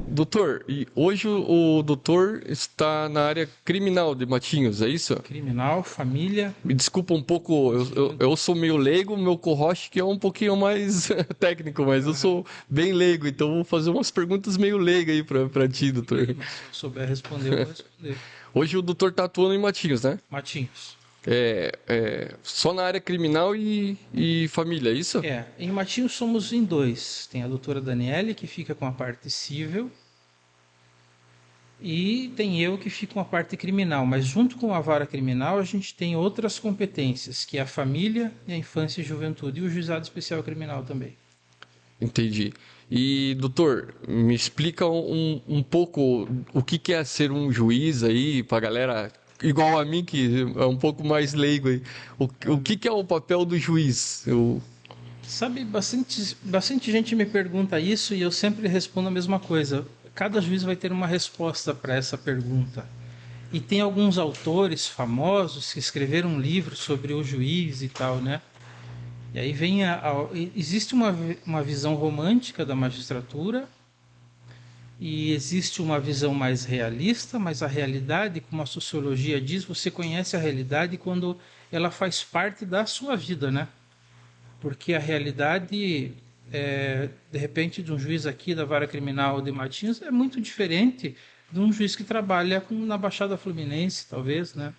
Doutor, e hoje o doutor está na área criminal de Matinhos, é isso? Criminal, família Me desculpa um pouco, e eu sou meio leigo, meu co-host que é um pouquinho mais técnico, mas eu Aham. sou bem leigo, então vou fazer umas perguntas meio leigas aí pra ti, Tudo doutor. bem, mas se eu souber responder, eu vou responder. Hoje o doutor tá atuando em Matinhos, né? Matinhos. Só na área criminal e família, é isso? Em Matinhos somos em dois. Tem a doutora Daniele, que fica com a parte civil, e tem eu que fico com a parte criminal. Mas junto com a vara criminal, a gente tem outras competências, que é a família, e a infância e juventude, e o juizado especial criminal também. Entendi. E, doutor, me explica um pouco o que que é ser um juiz aí, pra galera igual a mim, que é um pouco mais leigo aí. O que que é o papel do juiz? Sabe, bastante gente me pergunta isso e eu sempre respondo a mesma coisa. Cada juiz vai ter uma resposta para essa pergunta. E tem alguns autores famosos que escreveram livros sobre o juiz e tal, né? E aí existe uma visão romântica da magistratura e existe uma visão mais realista, mas a realidade, como a sociologia diz, você conhece a realidade quando ela faz parte da sua vida, né? Porque a realidade, de repente, de um juiz aqui da vara criminal de Matinhos é muito diferente de um juiz que trabalha na Baixada Fluminense, talvez, né?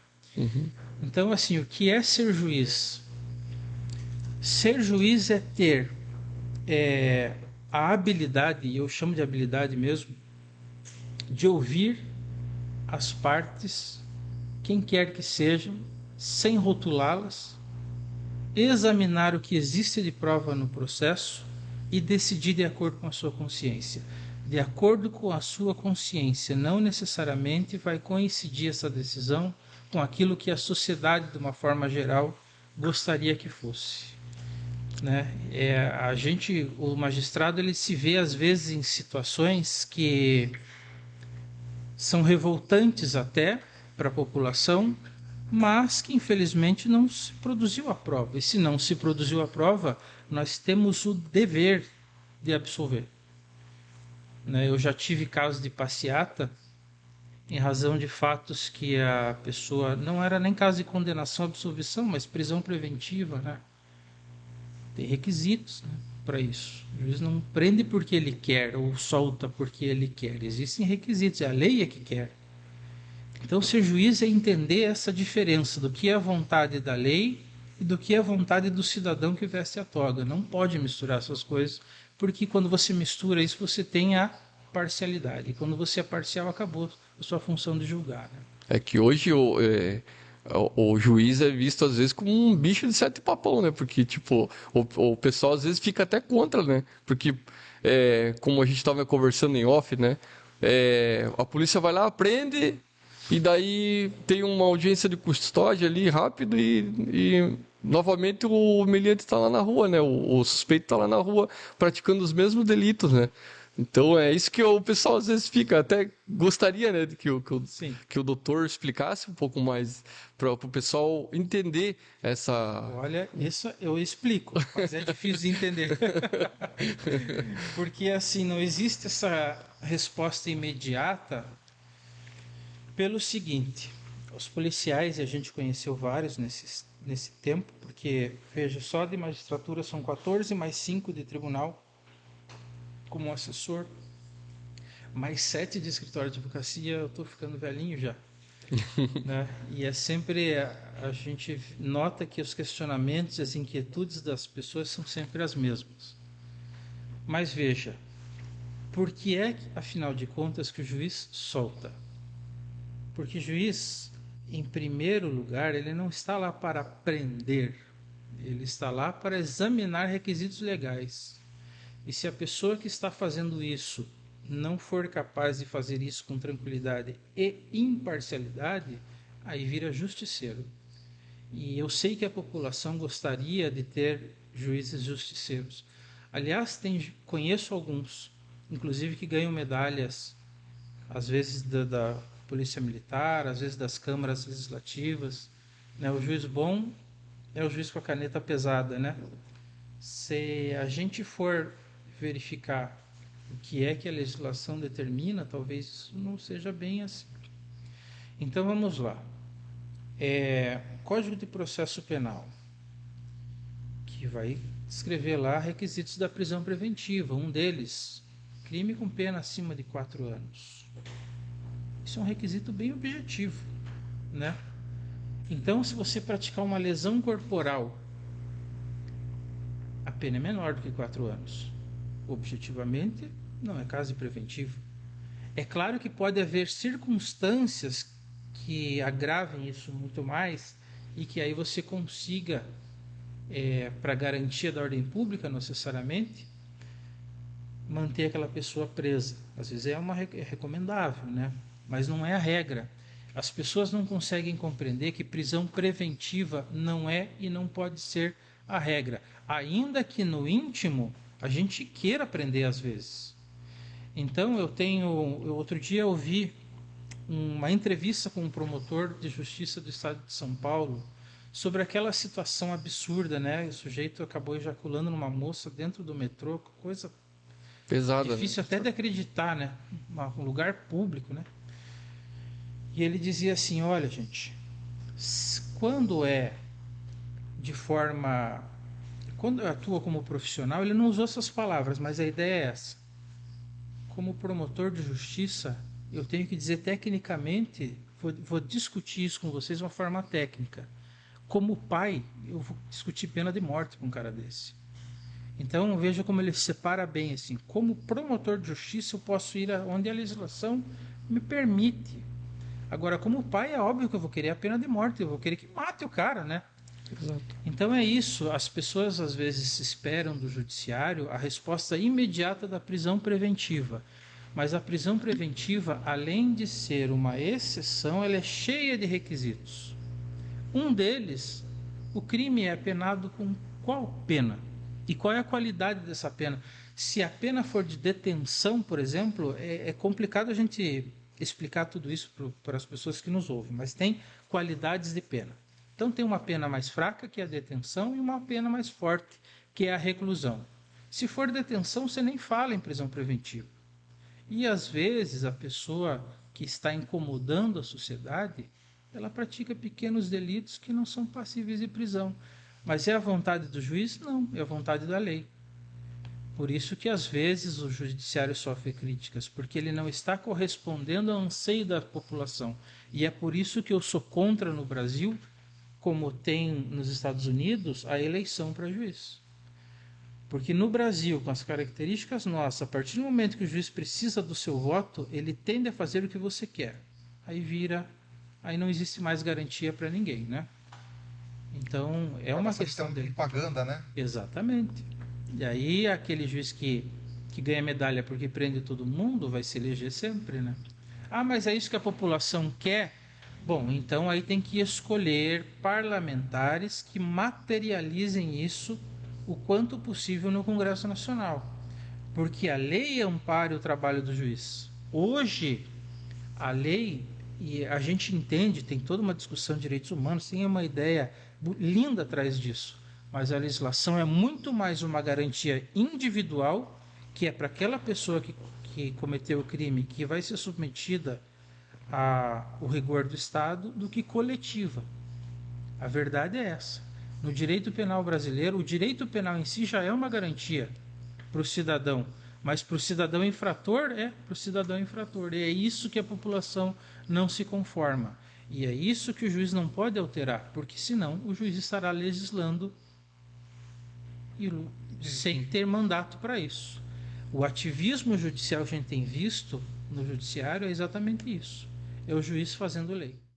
Então, assim, o que é ser juiz? Ser juiz é ter a habilidade, e eu chamo de habilidade mesmo, de ouvir as partes, quem quer que sejam, sem rotulá-las, examinar o que existe de prova no processo e decidir de acordo com a sua consciência. De acordo com a sua consciência, não necessariamente vai coincidir essa decisão com aquilo que a sociedade, de uma forma geral, gostaria que fosse. Né? O magistrado, ele se vê às vezes em situações que são revoltantes até para a população, mas que infelizmente não se produziu a prova. E se não se produziu a prova, nós temos o dever de absolver. Né? Eu já tive casos de passeata em razão de fatos que a pessoa não era nem caso de condenação, absolvição, mas prisão preventiva, né? Tem requisitos, né, para isso. O juiz não prende porque ele quer ou solta porque ele quer. Existem requisitos, é a lei é que quer. Então, ser juiz é entender essa diferença do que é a vontade da lei e do que é a vontade do cidadão que veste a toga. Não pode misturar essas coisas, porque quando você mistura isso, você tem a parcialidade. E quando você é parcial, acabou a sua função de julgar. Né? É que hoje o juiz é visto às vezes como um bicho de sete papão, né? Porque, tipo, o pessoal às vezes fica até contra, né? Porque, como a gente estava conversando em off, né? A polícia vai lá, prende, e daí tem uma audiência de custódia ali rápido e novamente o humilhante está lá na rua, né? O suspeito está lá na rua praticando os mesmos delitos, né? Então é isso que o pessoal às vezes fica. Até gostaria, né, de Sim. que o doutor explicasse um pouco mais para o pessoal entender essa. Olha, isso eu explico, mas é difícil de entender. Porque assim, não existe essa resposta imediata pelo seguinte: os policiais, e a gente conheceu vários nesse tempo, porque veja, só de magistratura são 14 mais 5 de tribunal como assessor, mais 7 de escritório de advocacia. Eu estou ficando velhinho já. Né? E é sempre a gente nota que os questionamentos e as inquietudes das pessoas são sempre as mesmas. Mas veja, por que é, afinal de contas, que o juiz solta? Porque juiz, em primeiro lugar, ele não está lá para prender, ele está lá para examinar requisitos legais. E se a pessoa que está fazendo isso não for capaz de fazer isso com tranquilidade e imparcialidade, aí vira justiceiro. E eu sei que a população gostaria de ter juízes justiceiros. Aliás, conheço alguns, inclusive que ganham medalhas, às vezes da Polícia Militar, às vezes das câmaras legislativas. Né? O juiz bom é o juiz com a caneta pesada. Né? Se a gente for verificar o que é que a legislação determina, talvez isso não seja bem assim. Então vamos lá. Código de Processo Penal, que vai descrever lá requisitos da prisão preventiva. Um deles, crime com pena acima de 4 anos. Isso é um requisito bem objetivo, né? Então, se você praticar uma lesão corporal, a pena é menor do que 4 anos. Objetivamente, não é caso de preventivo. É claro que pode haver circunstâncias que agravem isso muito mais e que aí você consiga, para garantia da ordem pública, necessariamente, manter aquela pessoa presa. Às vezes é recomendável, né? Mas não é a regra. As pessoas não conseguem compreender que prisão preventiva não é e não pode ser a regra, ainda que no íntimo a gente queira aprender às vezes. Então outro dia eu ouvi uma entrevista com um promotor de justiça do estado de São Paulo sobre aquela situação absurda, né? O sujeito acabou ejaculando numa moça dentro do metrô, coisa Pesada, né? difícil até de acreditar, né? Um lugar público, né? E ele dizia assim: olha, gente, quando é de forma. Quando atua como profissional, ele não usou essas palavras, mas a ideia é essa. Como promotor de justiça, eu tenho que dizer tecnicamente, vou discutir isso com vocês de uma forma técnica. Como pai, eu vou discutir pena de morte com um cara desse. Então veja como ele separa bem assim. Como promotor de justiça, eu posso ir onde a legislação me permite. Agora, como pai, é óbvio que eu vou querer a pena de morte, eu vou querer que mate o cara, né? Exato. Então é isso, as pessoas às vezes esperam do judiciário a resposta imediata da prisão preventiva. Mas a prisão preventiva, além de ser uma exceção, ela é cheia de requisitos. Um deles, o crime é penado com qual pena? E qual é a qualidade dessa pena? Se a pena for de detenção, por exemplo, é complicado a gente explicar tudo isso para as pessoas que nos ouvem, mas tem qualidades de pena. Então tem uma pena mais fraca, que é a detenção, e uma pena mais forte, que é a reclusão. Se for detenção, você nem fala em prisão preventiva. E às vezes a pessoa que está incomodando a sociedade, ela pratica pequenos delitos que não são passíveis de prisão. Mas é a vontade do juiz? Não, é a vontade da lei. Por isso que às vezes o judiciário sofre críticas, porque ele não está correspondendo ao anseio da população. E é por isso que eu sou contra no Brasil, como tem nos Estados Unidos, a eleição para juiz. Porque no Brasil, com as características nossas, a partir do momento que o juiz precisa do seu voto, ele tende a fazer o que você quer. Aí não existe mais garantia para ninguém, né? Então, é uma questão de dele. propaganda, né? Exatamente. E aí, aquele juiz que ganha medalha porque prende todo mundo vai se eleger sempre, né? Ah, mas é isso que a população quer? Bom, então aí tem que escolher parlamentares que materializem isso o quanto possível no Congresso Nacional. Porque a lei ampara o trabalho do juiz. Hoje, a lei, e a gente entende, tem toda uma discussão de direitos humanos, tem uma ideia linda atrás disso. Mas a legislação é muito mais uma garantia individual, que é para aquela pessoa que cometeu o crime, que vai ser submetida ao rigor do Estado, do que coletiva. A verdade é essa. No direito penal brasileiro, o direito penal em si já é uma garantia para o cidadão, mas para o cidadão infrator para o cidadão infrator. E é isso que a população não se conforma. E é isso que o juiz não pode alterar, porque senão o juiz estará legislando sem ter mandato para isso. O ativismo judicial que a gente tem visto no judiciário é exatamente isso. É o juiz fazendo lei.